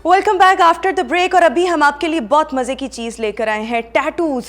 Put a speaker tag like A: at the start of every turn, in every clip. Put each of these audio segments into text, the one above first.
A: Welcome back after the break. और अभी हम आपके लिए बहुत मज़े की चीज़ लेकर आए हैं, टैटूज़,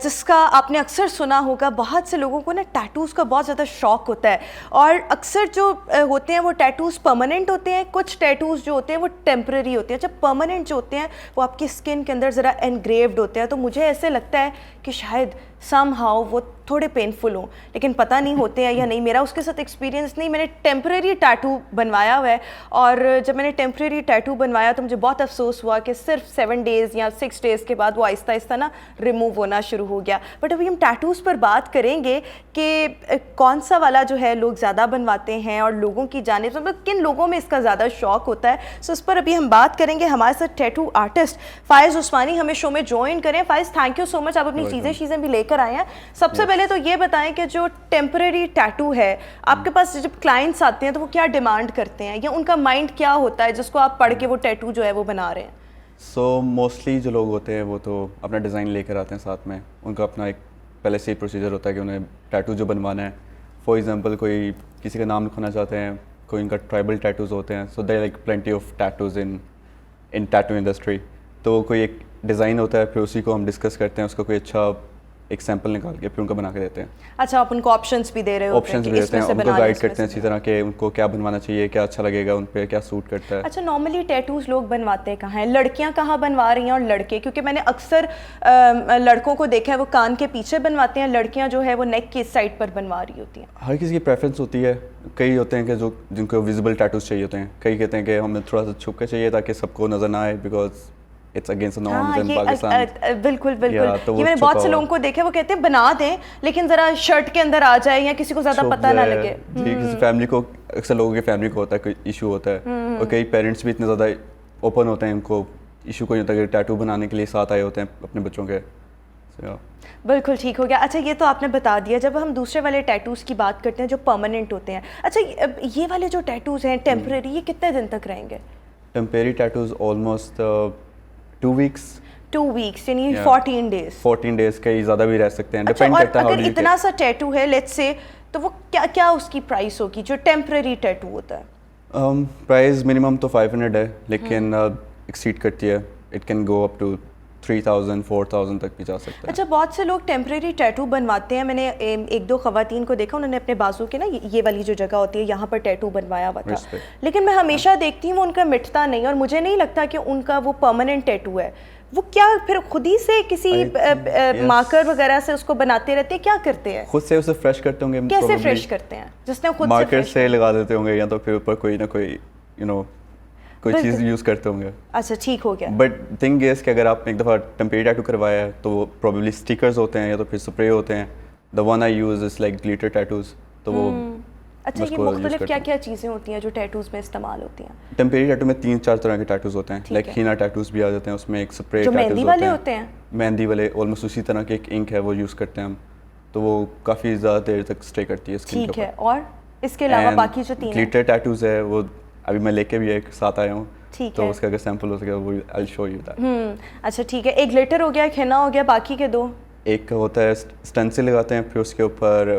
A: जिसका आपने अक्सर सुना होगा। बहुत से लोगों को ना टैटूज़ का बहुत ज़्यादा शौक होता है, और अक्सर जो होते हैं वो टैटूज़ परमानेंट होते हैं, कुछ टैटूज़ जो होते हैं वो टेम्पररी होते हैं। जब परमानेंट जो होते हैं वो आपकी स्किन के अंदर ज़रा एनग्रेव्ड होते हैं, तो मुझे ऐसे लगता है कि शायद समहाउ वो थोड़े पेनफुल हों, लेकिन पता नहीं होते हैं या नहीं। मेरा उसके साथ एक्सपीरियंस नहीं, मैंने टेम्परेरी टैटू बनवाया हुआ है, और जब मैंने टेम्परेरी टैटू बनवाया तो मुझे बहुत अफसोस हुआ कि सिर्फ 7 डेज़ या 6 डेज़ के बाद वो आहिस्ता आहिस्ता ना रिमूव होना शुरू हो गया। बट अभी हम टैटूज़ पर बात करेंगे कि कौन सा वाला जो है लोग ज़्यादा बनवाते हैं और लोगों की जाने से मतलब किन लोगों में इसका ज़्यादा शौक होता है। सो इस पर अभी हम बात करेंगे। हमारे साथ टैटू आर्टिस्ट फ़ाइज़ उस्मानी हमें शो में ज्वाइन करें। Faiz, thank you so much, आप अपनी चीज़ें भी लेकर आए हैं। सबसे पहले तो ये बताएं कि जो टेम्परेरी टैटू है आपके पास, जब क्लाइंट्स आते हैं तो वो क्या डिमांड करते हैं, या उनका माइंड क्या होता है जिसको आप पढ़ के वो टैटू जो है वो बना रहे हैं?
B: सो मोस्टली जो लोग होते हैं वो तो अपना डिज़ाइन लेकर आते हैं साथ में। उनका अपना एक पहले से ही प्रोसीजर होता है कि उन्हें टैटू जो बनवाना है। फॉर एग्जांपल कोई किसी का नाम लिखवाना चाहते हैं, कोई उनका ट्राइबल टैटूज़ होते हैं। So they like plenty of tattoos in tattoo industry. तो कोई एक डिज़ाइन होता है, फिर उसी को हम डिस्कस करते हैं, उसका कोई अच्छा एक सैंपल निकाल के फिर उनको बना के देते हैं।
A: अच्छा, आप उनको ऑप्शंस भी दे रहे हो?
B: ऑप्शंस भी देते हैं, उनको गाइड करते हैं अच्छी तरह के उनको क्या बनवाना चाहिए, क्या अच्छा लगेगा, उन पे क्या सूट करता है।
A: अच्छा, नॉर्मली टैटूज़ लोग बनवाते हैं कहाँ हैं? लड़कियाँ कहाँ बनवा रही हैं और लड़के? क्योंकि मैंने अक्सर लड़कों को देखा है वो कान के पीछे बनवाते हैं, लड़कियाँ जो है वो नेक की इस साइड पर बनवा रही होती हैं।
B: हर किसी की प्रेफरेंस होती है। कई होते हैं कि जो जिनको विजिबल टैटूज़ चाहिए होते हैं, कई कहते हैं कि हमें थोड़ा सा छुप के चाहिए ताकि सबको नज़र ना आए, because it's against the norms in Pakistan.
A: बिल्कुल बिल्कुल,
B: तो
A: ये मैंने बहुत से लोगों को देखा है, वो कहते हैं बना दें लेकिन ज़रा शर्ट के अंदर आ जाए या किसी को ज़्यादा पता ना लगे।
B: जी, किसी फैमिली को, अक्सर लोगों की फैमिली को होता है कोई इशू होता है, और कई पेरेंट्स भी इतने ज़्यादा ओपन होते हैं, उनको इशू कोई होता है कि टैटू बनाने के लिए साथ आए होते हैं अपने बच्चों के।
A: बिल्कुल ठीक हो गया। अच्छा, ये तो आपने बता दिया। जब हम दूसरे वाले टैटूज़ की बात करते हैं जो परमानेंट होते हैं, अच्छा ये वाले जो टैटूज़ हैं टेम्परेरी, ये कितने दिन तक रहेंगे?
B: Temporary tattoos almost 2 weeks,
A: 2 weeks यानी 14 डेज।
B: 14 डेज, कई ज़्यादा भी रह सकते हैं,
A: अच्छा,
B: डिपेंड करता है।
A: अगर इतना सा टैटू है लेट्स से, तो वो क्या क्या उसकी प्राइस होगी जो टेम्परेरी टैटू होता है?
B: प्राइस मिनिमम तो 500 है, लेकिन एक्सीड करती है। It can go up to 3000 4000 तक भी जा सकता है।
A: अच्छा, बहुत से लोग टेम्परेरी टैटू बनवाते हैं। मैंने 1-2 ख़वातीन को देखा, उन्होंने अपने बाजू के ना ये वाली जो जगह होती है यहाँ पर टैटू बनवाया हुआ था, लेकिन मैं हमेशा देखती हूँ उनका मिटता नहीं, और मुझे नहीं लगता कि उनका वो परमानेंट टैटू है। वो क्या फिर खुद ही से किसी मार्कर वगैरह से उसको बनाते रहते हैं, क्या करते हैं?
B: खुद से उसे फ्रेश करते होंगे।
A: कैसे फ्रेश करते हैं? जिसने खुद
B: मार्कर से लगा देते होंगे, या तो फिर ऊपर कोई ना कोई कोई चीज़ यूज़ करते होंगे।
A: अच्छा, ठीक हो गया।
B: बट थिंग इज कि अगर आपने एक दफ़ा टेम्परेरी टैटू करवाया है तो वो प्रॉब्ली स्टिकर्स होते हैं या तो फिर स्प्रे होते हैं। The one I use is like glitter tattoos, तो वो
A: अच्छा, ये मुख्तलिफ क्या क्या चीज़ें होती हैं जो टैटूज़ में इस्तेमाल होती हैं?
B: टेम्परेरी टैटू में 3-4 तरह के टैटूज़ होते हैं, लाइक हीना टैटूज़ भी आ जाते हैं, उसमें एक स्प्रे
A: जो मेहंदी वाले होते हैं।
B: मेहंदी वाले ऑलमोस्ट उसी तरह के एक इंक है, वो यूज़ करते हैं हम, तो वो काफ़ी ज़्यादा देर तक स्टे करती है स्किन के ऊपर।
A: ठीक है, और इसके अलावा बाकी जो 3
B: ग्लिटर टैटूज़ है वो अभी मैं लेके भी एक साथ आया हूँ,
A: ठीक
B: तो
A: है,
B: उसका अगर सैंपल हो सके वो I will show you that.
A: अच्छा ठीक है, एक ग्लिटर हो गया, एक हिना हो गया, बाकी के 2?
B: एक होता है स्टेंसिल लगाते हैं, फिर उसके ऊपर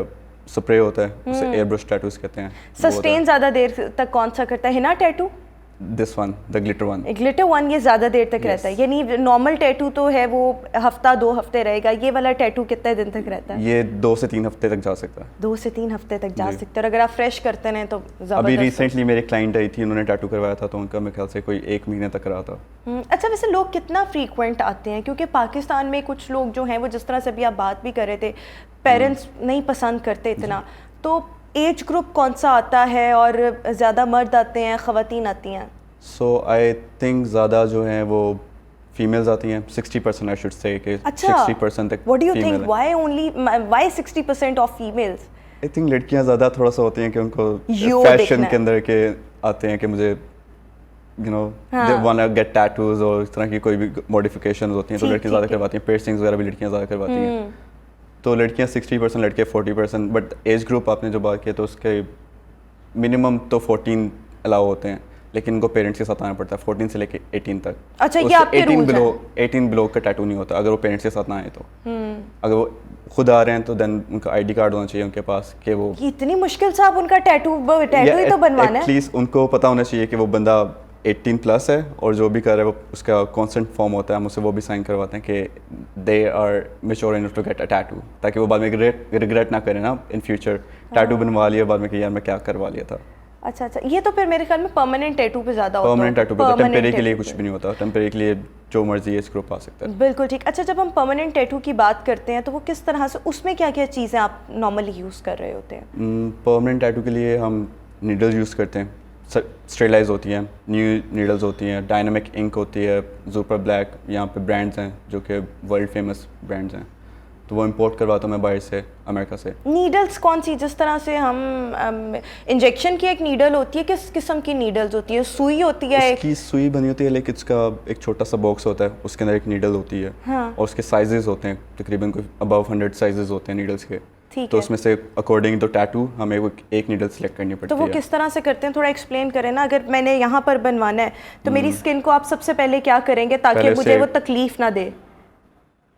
B: स्प्रे होता है, उसे एयर ब्रश टैटूज़ कहते हैं।
A: सस्टेन ज़्यादा देर तक कौन सा करता है? Hina tattoo?
B: This one, the glitter one.
A: Glitter one ये ज़्यादा देर तक रहता है, यानी नॉर्मल टैटू तो है वो हफ्ता 2 हफ्ते रहेगा, ये वाला टैटू कितने दिन तक रहता है?
B: ये 2 से 3 हफ्ते तक जा सकता है।
A: 2 से 3 हफ्ते तक जा सकता है, और अगर आप फ्रेश करते हैं तो
B: अभी रिसेंटली मेरे क्लाइंट आई थी, उन्होंने टैटू करवाया था, तो उनका मेरे ख्याल से कोई 1 महीने तक रहा था।
A: अच्छा, वैसे लोग कितना फ्रीक्वेंट आते हैं? क्योंकि पाकिस्तान में कुछ लोग जो हैं वो, जिस तरह से अभी आप बात भी कर रहे थे, पेरेंट्स नहीं पसंद करते इतना, तो एज ग्रुप कौन सा आता है और ज़्यादा मर्द आते हैं, ख़वातीन आती हैं?
B: सो आई थिंक ज़्यादा जो हैं वो फीमेल्स आती हैं, 60% आई शुड से कि 60% तक।
A: What do you think, why 60% of females?
B: I think लड़कियां ज़्यादा थोड़ा सा होती हैं कि उनको फैशन के अंदर के आते हैं कि मुझे they want to get tattoos, और इस तरह की कोई भी मॉडिफिकेशंस होती हैं तो लड़कियां ज़्यादा करवाती हैं, पियर्सिंग्स वगैरह भी लड़कियां ज़्यादा करवाती हैं। तो लड़कियां 60%, लड़के 40%। बट एज ग्रुप आपने जो बात की तो उसके मिनिमम तो 14 अलाउ होते हैं, लेकिन उनको पेरेंट्स के साथ आना पड़ता है 14 से लेके 18 तक।
A: अच्छा, ये आपके रूल्स हैं?
B: 18 बिलो का टैटू नहीं होता अगर वो पेरेंट्स के साथ ना आए तो। अगर वो खुद आ रहे हैं तो देन उनका आईडी कार्ड होना चाहिए उनके पास कि वो।
A: इतनी मुश्किल से आप उनका टैटू ही तो बनवाना है।
B: एटलीस्ट उनको पता होना चाहिए कि वो बंदा 18 प्लस है और जो भी कर रहा है वो उसका कॉन्सेंट फॉर्म होता है, हम उससे वो भी साइन करवाते हैं कि they are mature enough to get a tattoo, ताकि वो बाद में रिग्रेट ना करें ना इन फ्यूचर, टैटू बनवा लिया बाद में कि यार मैं क्या करवा लिया था।
A: अच्छा, ये तो फिर मेरे ख्याल में परमानेंट टैटू पे ज़्यादा होता है।
B: परमानेंट टैटू पे टेम्परेरी के लिए कुछ भी नहीं होता, टेम्परेरी के लिए जो मर्जी है इसको पा सकता है।
A: बिल्कुल ठीक। अच्छा, जब हम परमानेंट टैटू की बात करते हैं तो वो किस तरह से, उसमें क्या क्या चीज़ें आप नॉर्मली यूज़ कर रहे होते हैं?
B: परमानेंट टैटू के लिए हम नीडल्स यूज़ करते हैं, स्टेरिलाइज होती हैं, न्यू नीडल्स होती हैं, डायनामिक इंक होती है, सुपर ब्लैक, यहाँ पे ब्रांड्स हैं जो कि वर्ल्ड फेमस ब्रांड्स हैं, तो वो इंपोर्ट करवाता हूँ मैं बाहर से, अमेरिका से।
A: नीडल्स कौन सी, जिस तरह से हम इंजेक्शन की एक नीडल होती है, किस किस्म की नीडल्स होती है? सुई होती है?
B: उसकी सुई बनी होती है, लेकिन इसका एक छोटा सा बॉक्स होता है, उसके अंदर एक नीडल होती है।
A: हाँ।
B: और उसके साइजेस होते हैं, तकरीबन कोई अबव 100 साइजेस होते हैं नीडल्स के। तो
A: है।
B: उसमें से अकॉर्डिंग तो टैटू हमें एक नीडल सेलेक्ट करनी पड़ती
A: है। तो वो किस तरह से करते हैं, थोड़ा एक्सप्लेन करें ना। अगर मैंने यहाँ पर बनवाना है तो मेरी स्किन को आप सबसे पहले क्या करेंगे ताकि मुझे वो तकलीफ ना दे?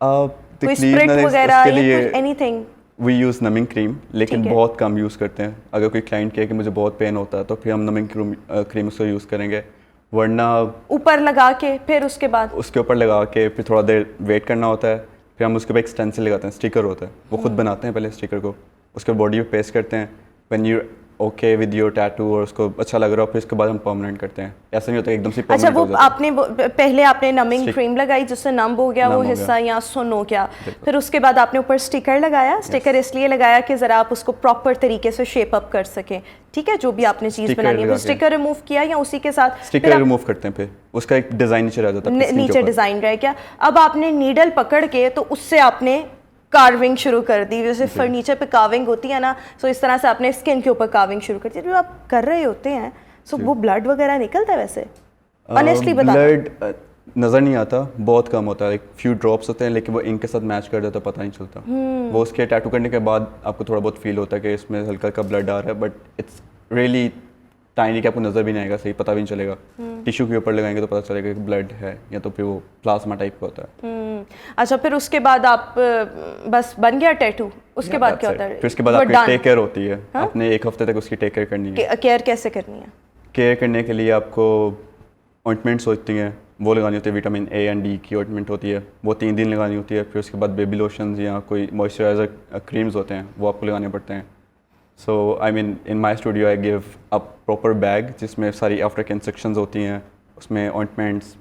A: कोई स्प्रिट वगैरह या anything?
B: We use numbing cream, लेकिन बहुत कम यूज़ करते हैं। अगर कोई क्लाइंट कहे कि मुझे बहुत पेन होता है तो फिर हम नमिंग क्रीम उसको यूज़ करेंगे, वरना
A: ऊपर लगा के फिर उसके बाद
B: उसके ऊपर लगा के फिर थोड़ा देर वेट करना होता है, फिर हम उसके ऊपर एक स्टेंसिल लगाते हैं, स्टिकर होता है, वो खुद बनाते हैं पहले स्टिकर को, उसके बॉडी पे पेस्ट करते हैं। When you okay with your tattoo और उसको अच्छा लग रहा हो, फिर उसके बाद हम परमानेंट करते हैं। ऐसा नहीं होता एकदम से
A: अच्छा, वो आपने पहले आपने नमिंग क्रीम लगाई जिससे नम हो गया वो हिस्सा या सुन हो गया, फिर उसके बाद आपने ऊपर स्टिकर लगाया। स्टिकर इसलिए लगाया कि ज़रा आप उसको प्रॉपर तरीके से शेप अप कर सकें, ठीक है, जो भी आपने चीज़ बनानी है। स्टिकर रिमूव किया या उसी के साथ
B: स्टिकर रिमूव करते हैं, फिर उसका एक डिज़ाइन नीचे रह जाता है,
A: नीचे डिज़ाइन रह गया। अब आपने नीडल पकड़ के तो उससे आपने कार्विंग शुरू कर दी, जैसे फर्नीचर पे कार्विंग होती है ना, सो इस तरह से आपने स्किन के ऊपर कार्विंग शुरू कर दी। जो आप कर रहे होते हैं सो वो ब्लड वगैरह निकलता है वैसे? ऑनेस्टली बता।
B: ब्लड नज़र नहीं आता, बहुत कम होता है, एक फ्यू ड्रॉप्स होते हैं, लेकिन वो इंक के साथ मैच कर जाता है, पता नहीं चलता। वो उसके टैटू करने के बाद आपको थोड़ा बहुत फील होता है कि इसमें हल्का हल्का ब्लड आ रहा है, बट इट्स रियली टाइनी कि आपको नज़र भी नहीं आएगा, सही पता भी नहीं चलेगा। टिश्यू के ऊपर लगाएंगे तो पता चलेगा कि ब्लड है, या तो फिर वो प्लाज्मा टाइप का होता है।
A: अच्छा, फिर उसके बाद आप बस बन गया टैटू, उसके बाद क्या होता है?
B: फिर उसके बाद आपकी टेक केयर होती है, आपने एक हफ्ते तक उसकी टेक केयर करनी है।
A: केयर कैसे करनी है?
B: केयर करने के लिए आपको ऑइंटमेंट्स होती हैं, वो लगानी होती है, विटामिन ए एंड डी की ऑइंटमेंट होती है, वो 3 दिन लगानी होती है। फिर उसके बाद बेबी लोशंस या कोई मॉइस्चराइजर क्रीम्स होते हैं, वो आपको लगाने पड़ते हैं। So I mean in my studio I give a proper bag जिसमें सारी आफ्टर केयर इंस्ट्रक्शंस होती हैं, उसमें ऑइंटमेंट्स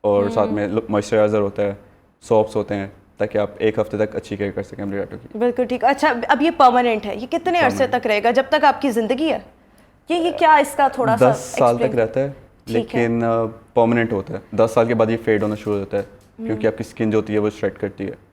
B: और साथ में मॉइस्चराइजर होता है, सोप्स होते हैं, ताकि आप एक हफ्ते तक अच्छी केयर कर सकें अपने टैटू की।
A: बिल्कुल ठीक। अच्छा, अब ये परमानेंट है, ये कितने अरसे तक रहेगा, जब तक आपकी ज़िंदगी है? ये क्या इसका थोड़ा सा
B: 10 साल तक रहता है, लेकिन परमानेंट होता है। 10 साल के बाद ये फेड होना शुरू हो जाता है, क्योंकि आपकी स्किन जो होती है वो श्रेड करती है।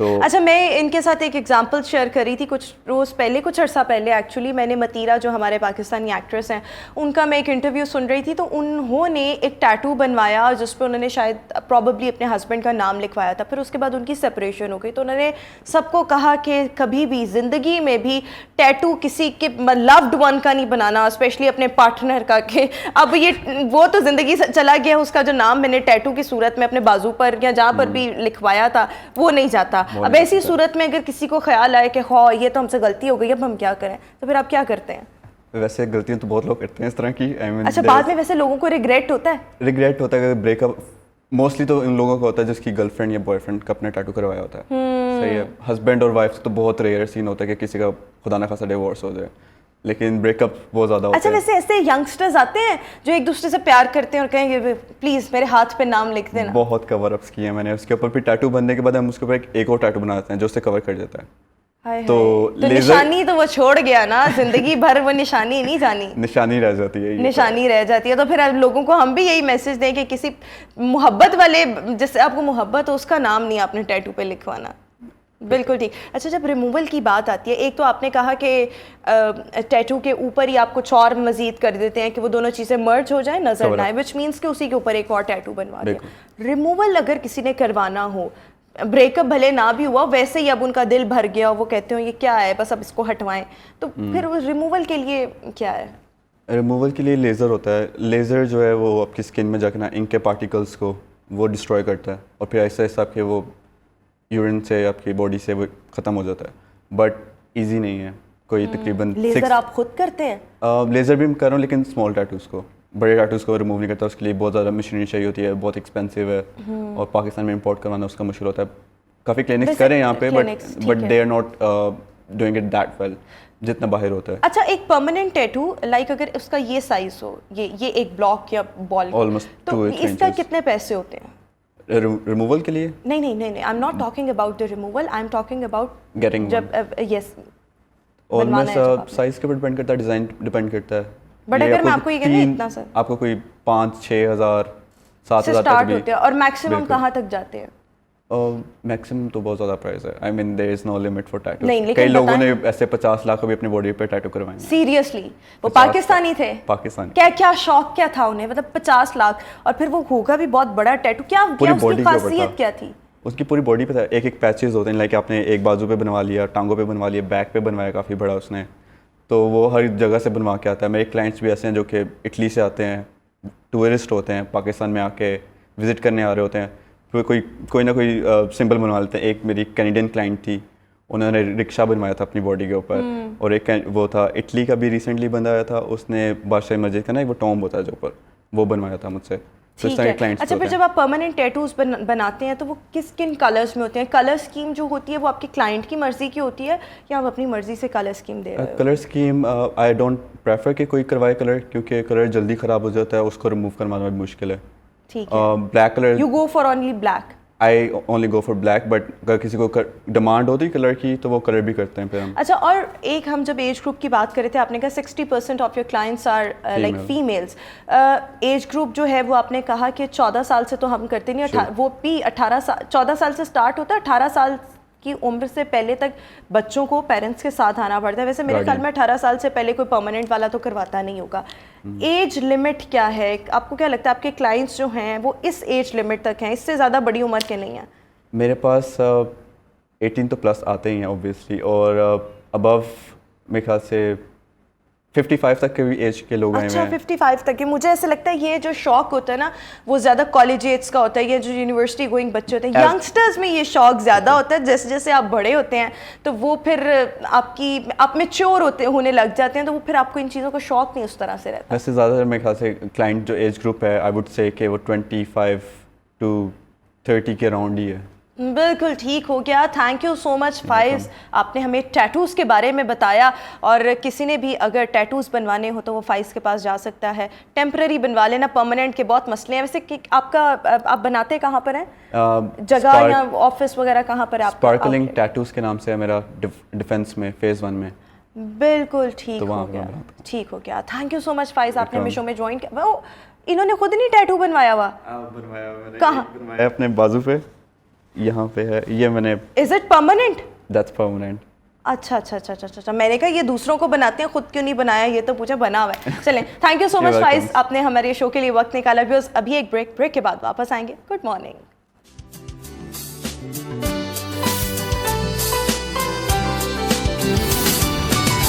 B: तो
A: अच्छा, मैं इनके साथ एक एग्जांपल शेयर कर रही थी कुछ रोज़ पहले, कुछ अर्सा पहले एक्चुअली। मैंने मतीरा जो हमारे पाकिस्तानी एक्ट्रेस हैं उनका मैं एक इंटरव्यू सुन रही थी, तो उन्होंने एक टैटू बनवाया जिस पर उन्होंने शायद प्रॉबली अपने हस्बैंड का नाम लिखवाया था। फिर उसके बाद उनकी सेपरेशन हो गई, तो उन्होंने सबको कहा कि कभी भी ज़िंदगी में भी टैटू किसी के लव्ड वन का नहीं बनाना, स्पेशली अपने पार्टनर का। कि अब ये वो तो ज़िंदगी से चला गया, उसका जो नाम मैंने टैटू की सूरत में अपने बाजू पर या जहाँ पर भी लिखवाया था वो नहीं जाता। अब ऐसी सूरत में अगर किसी को ख्याल आए कि हाँ ये तो हमसे गलती हो गई, अब हम क्या करें, तो फिर आप क्या करते हैं?
B: वैसे गलतियां तो बहुत लोग करते हैं इस तरह की।
A: अच्छा, बाद में वैसे लोगों को रिग्रेट होता है?
B: रिग्रेट होता है, ब्रेकअप मोस्टली तो इन लोगों का होता है जिसकी गर्लफ्रेंड या बॉयफ्रेंड का अपना टैटू करवाया होता है। सही है। हस्बैंड और वाइफ तो बहुत रेयर सीन होता है कि किसी का खुदा ना खासा डिवोर्स हो जाए, लेकिन ब्रेकअप बहुत ज़्यादा होता है।
A: अच्छा, वैसे ऐसे यंगस्टर्स आते हैं जो एक दूसरे से प्यार करते हैं और कहेंगे प्लीज़ मेरे हाथ पे नाम लिख देना?
B: बहुत कवर अप्स किए हैं मैंने उसके ऊपर। फिर टैटू बनने के बाद हम उसके ऊपर एक और टैटू बना देते हैं जो उससे कवर कर देता है। तो
A: निशानी तो वो छोड़ गया ना, जिंदगी भर वो निशानी नहीं जानी,
B: निशानी रह जाती है,
A: निशानी रह जाती है। तो फिर लोगों को हम भी यही मैसेज दें कि किसी मोहब्बत वाले जिससे आपको मोहब्बत हो उसका नाम नहीं आपने टैटू पे लिखवाना। बिल्कुल ठीक। अच्छा, जब रिमूवल की बात आती है, एक तो आपने कहा कि टैटू के ऊपर ही आप कुछ और मजीद कर देते हैं कि वो दोनों चीज़ें मर्ज हो जाए, नजर ना आए, विच मीन्स कि उसी के ऊपर एक और टैटू बनवा दें। रिमूवल अगर किसी ने करवाना हो, ब्रेकअप भले ना भी हुआ, वैसे ही अब उनका दिल भर गया, वो कहते हो ये क्या है, बस अब इसको हटवाएं, तो फिर रिमूवल के लिए क्या है?
B: रिमूवल के लिए लेज़र होता है। लेज़र जो है वो आपकी स्किन में जाके ना इंक के पार्टिकल्स को वो डिस्ट्रॉय करता है, और फिर ऐसा ऐसा आपके वो यूरिन से आपकी बॉडी से वो ख़त्म हो जाता है। बट इजी नहीं है, कोई तकरीबन
A: लेज़र आप खुद करते हैं?
B: लेज़र भी मैं कर रहा हूँ, लेकिन स्मॉल टैटूज़ को, बड़े टैटूज़ को रिमूव नहीं करता, उसके लिए बहुत ज़्यादा मशीनरी चाहिए होती है, बहुत एक्सपेंसिव है और पाकिस्तान में इंपोर्ट करवाना उसका मुश्किल होता है। काफ़ी क्लिनिक्स करें यहाँ पे but they are not doing it that well जितना बाहर होता है।
A: अच्छा, एक परमानेंट टैटू लाइक अगर उसका ये साइज हो, ये एक ब्लॉक या बॉल
B: ऑलमोस्ट
A: तो इसका कितने पैसे होते हैं
B: रिमूवल के लिए?
A: नहीं, I am not talking about the removal, I am talking about
B: getting
A: जब यस
B: ऑलमोस्ट साइज के ऊपर डिपेंड करता है, डिज़ाइन डिपेंड करता है।
A: बट अगर मैं आपको ये कहूँ इतना सर,
B: आपको कोई 5-6 हज़ार 7 हज़ार
A: स्टार्ट होते हैं और मैक्सिमम कहाँ तक जाते हैं?
B: मैक्सिमम तो बहुत ज़्यादा प्राइस है। I mean there is no limit for tattoo.
A: नहीं,
B: कई लोगों ने ऐसे 50 लाख भी अपनी बॉडी पे टैटू करवाए हैं।
A: सीरियसली? वो पाकिस्तानी थे?
B: पाकिस्तानी।
A: क्या शौक क्या था उन्हें, मतलब 50 लाख और फिर वो होगा भी बहुत बड़ा टैटू, क्या उसकी खासियत क्या थी?
B: उसकी पूरी बॉडी पे था, एक पैचेस होते हैं, लाइक आपने एक बाजू पे बनवा लिया, टांगों पे बनवा लिया, बैक पे बनवाया काफ़ी बड़ा उसने, तो वो हर जगह से बनवा के आता है। मेरे क्लाइंट्स भी ऐसे हैं जो कि इटली से आते हैं, टूरिस्ट होते हैं, पाकिस्तान में आके विज़िट करने आ रहे होते हैं, फिर कोई ना कोई सिंबल बनवा लेते हैं। एक मेरी कैनेडियन क्लाइंट थी, उन्होंने रिक्शा बनवाया था अपनी बॉडी के ऊपर, और एक वो था इटली का भी रिसेंटली बनाया था, उसने बादशाही मस्जिद का ना एक वो टॉम्ब होता है जो ऊपर, वो बनवाया था मुझसे।
A: ठीक है। अच्छा, फिर जब आप परमानेंट टैटूज बनाते हैं तो वो किन कलर्स में होते हैं? कलर स्कीम जो होती है वो आपके क्लाइंट की मर्जी की होती है या आप अपनी मर्जी से कलर स्कीम दे रहे हो?
B: Colour scheme I don't prefer कि कोई करवाए कलर, क्योंकि कलर जल्दी ख़राब हो जाता है, उसको रिमूव करवाना भी मुश्किल है।
A: ठीक है।
B: Black colour
A: you go for only black?
B: I only go for black, but अगर किसी को डिमांड होती है कलर की तो वो कलर भी करते हैं फिर हम।
A: अच्छा, और एक हम जब एज ग्रुप की बात कर रहे थे, आपने कहा 60% off your clients are like females. Age group जो है वो आपने कहा कि 14 साल से तो हम करते नहीं, वो भी 14 साल से स्टार्ट होता है। 18 साल की उम्र से पहले तक बच्चों को पेरेंट्स के साथ आना पड़ता है। वैसे मेरे ख्याल में 18 साल से पहले कोई परमानेंट वाला तो करवाता नहीं होगा। एज लिमिट क्या है? आपको क्या लगता है आपके क्लाइंट्स जो हैं वो इस एज लिमिट तक हैं, इससे ज़्यादा बड़ी उम्र के नहीं हैं?
B: मेरे पास 18 तो प्लस आते ही हैं ऑब्वियसली, और अबव मेरे ख्याल से 55 तक के भी एज के लोग हैं।
A: अच्छा, 55 तक के। मुझे ऐसे लगता है ये जो शौक होता है ना वो ज़्यादा कॉलेज एज का होता है, ये जो यूनिवर्सिटी गोइंग बच्चे होते हैं, यंगस्टर्स में ये शौक ज़्यादा होता है। जैसे जैसे आप बड़े होते हैं तो वो फिर आप मैच्योर होने लग जाते हैं, तो वो फिर आपको इन चीज़ों का शौक नहीं उस तरह से रहता।
B: वैसे ज़्यादातर मेरे ख्याल से क्लाइंट जो एज ग्रुप है, आई वुड से कि वो 25 to 30 के अराउंड ही है।
A: बिल्कुल ठीक हो गया। थैंक यू सो मच फाइज, आपने हमें टैटूज़ के बारे में बताया, और किसी ने भी अगर टैटूज़ बनवाने हो तो वो फाइज के पास जा सकता है। टेम्पररी बनवा लेना, परमानेंट के बहुत मसले हैं। वैसे कि आप बनाते कहाँ पर हैं? जगह या ऑफिस वगैरह कहाँ पर है?
B: स्पार्कलिंग टैटूज़ के नाम से है मेरा, डिफेंस में फेज़ 1 में।
A: बिल्कुल ठीक हो गया, ठीक हो गया। थैंक यू सो मच फाइज, आपने हमें शो में ज्वाइन किया। इन्होंने खुद नहीं टैटू बनवाया हुआ? कहाँ
B: बनवाया? अपने बाजू पे, यहाँ पे है ये मैंने।
A: Is it permanent?
B: That's permanent.
A: अच्छा, मैंने कहा ये दूसरों को बनाते हैं, खुद क्यों नहीं बनाया, ये तो पूछा बना हुआ है। चलें, थैंक यू सो मच फाइज, आपने हमारे शो के लिए वक्त निकाला। अभी एक ब्रेक के बाद वापस आएंगे। Good morning.